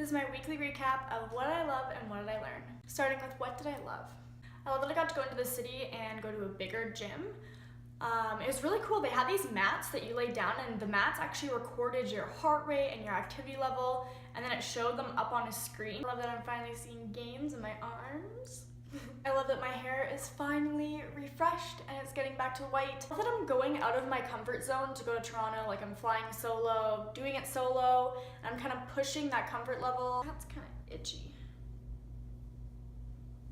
This is my weekly recap of what I love and what did I learn. Starting with what did I love? I love that I got to go into the city and go to a bigger gym. It was really cool. They had these mats that you laid down, and the mats actually recorded your heart rate and your activity level, and then it showed them up on a screen. I love that I'm finally seeing gains in my arms. I love that my hair is finally refreshed and it's getting back to white. I love that I'm going out of my comfort zone to go to Toronto, like I'm flying solo, doing it solo, and I'm kind of pushing that comfort level. That's kind of itchy.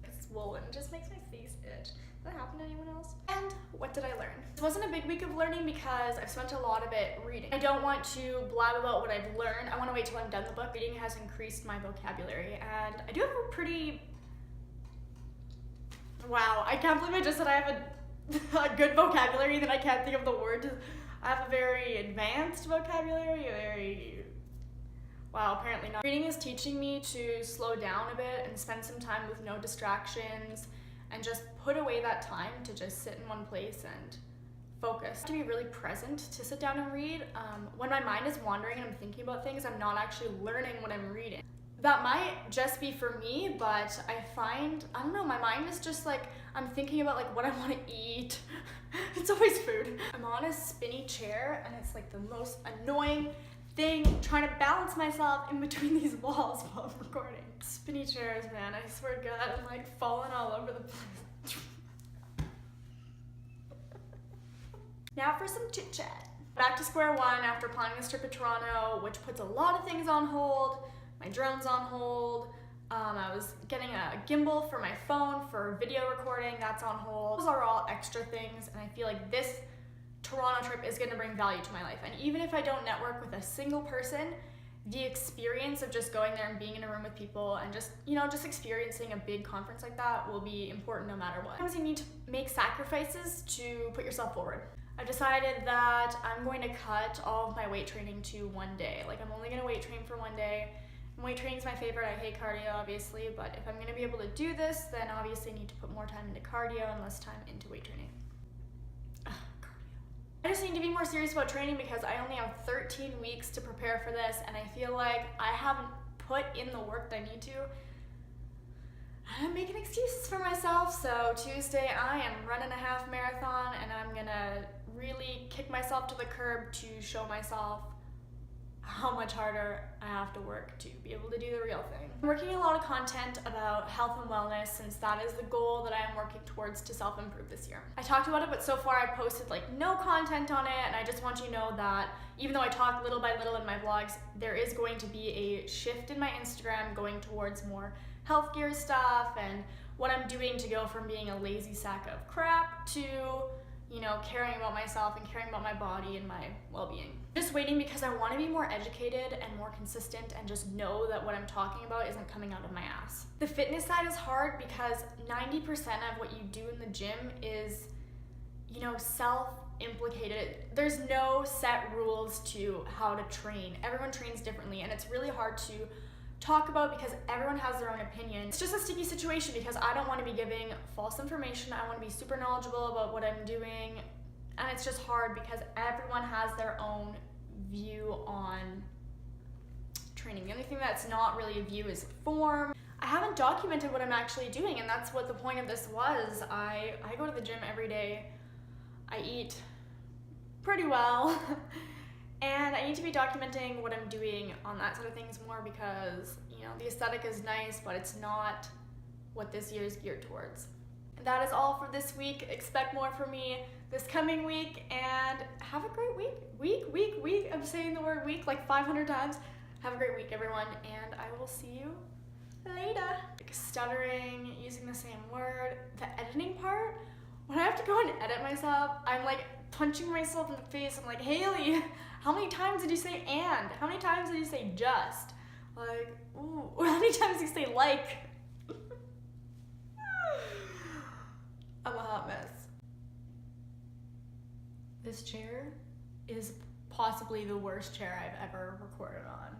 It's swollen, it just makes my face itch. Does that happen to anyone else? And what did I learn? This wasn't a big week of learning because I've spent a lot of it reading. I don't want to blab about what I've learned. I want to wait till I'm done the book. Reading has increased my vocabulary, and I do have a pretty... Wow, I can't believe I just said I have a good vocabulary, then I can't think of the word. I have a very advanced vocabulary, wow, apparently not. Reading is teaching me to slow down a bit and spend some time with no distractions and just put away that time to just sit in one place and focus. To be really present to sit down and read. When my mind is wandering and I'm thinking about things, I'm not actually learning what I'm reading. That might just be for me, but I find, I don't know, my mind is just like, I'm thinking about like what I want to eat. It's always food. I'm on a spinny chair and it's like the most annoying thing, trying to balance myself in between these walls while I'm recording. Spinny chairs, man, I swear to God, I'm like falling all over the place. Now for some chit chat. Back to square one after planning this trip to Toronto, which puts a lot of things on hold. My drone's on hold. I was getting a gimbal for my phone for video recording, that's on hold. Those are all extra things, and I feel like this Toronto trip is gonna bring value to my life. And even if I don't network with a single person, the experience of just going there and being in a room with people and just, you know, just experiencing a big conference like that will be important no matter what. Sometimes you need to make sacrifices to put yourself forward. I've decided that I'm going to cut all of my weight training to one day. Like, I'm only gonna weight train for one day. Weight training is my favorite. I hate cardio, obviously, but if I'm going to be able to do this, then obviously I need to put more time into cardio and less time into weight training. Cardio. I just need to be more serious about training because I only have 13 weeks to prepare for this, and I feel like I haven't put in the work that I need to. I'm making excuses for myself, so Tuesday I am running a half marathon, and I'm going to really kick myself to the curb to show myself how much harder I have to work to be able to do the real thing. I'm working a lot of content about health and wellness since that is the goal that I am working towards to self-improve this year. I talked about it, but so far I've posted like no content on it, and I just want you to know that even though I talk little by little in my vlogs, there is going to be a shift in my Instagram going towards more health gear stuff and what I'm doing to go from being a lazy sack of crap to, you know, caring about myself and caring about my body and my well-being. Just waiting because I want to be more educated and more consistent and just know that what I'm talking about isn't coming out of my ass. The fitness side is hard because 90% of what you do in the gym is, you know, self-implicated. There's no set rules to how to train. Everyone trains differently, and it's really hard to talk about because everyone has their own opinion. It's just a sticky situation because I don't want to be giving false information. I want to be super knowledgeable about what I'm doing, and it's just hard because everyone has their own view on training. The only thing that's not really a view is form. I haven't documented what I'm actually doing, and that's what the point of this was. I go to the gym every day. I eat pretty well. And I need to be documenting what I'm doing on that side of things more because, you know, the aesthetic is nice, but it's not what this year is geared towards. And that is all for this week. Expect more from me this coming week, and have a great week. Week. I'm saying the word week like 500 times. Have a great week, everyone, and I will see you later. Like stuttering, using the same word, the editing part, when I have to go and edit myself, I'm like punching myself in the face. I'm like, Haley, how many times did you say and? How many times did you say just? Like, ooh, or how many times did you say like? I'm a hot mess. This chair is possibly the worst chair I've ever recorded on.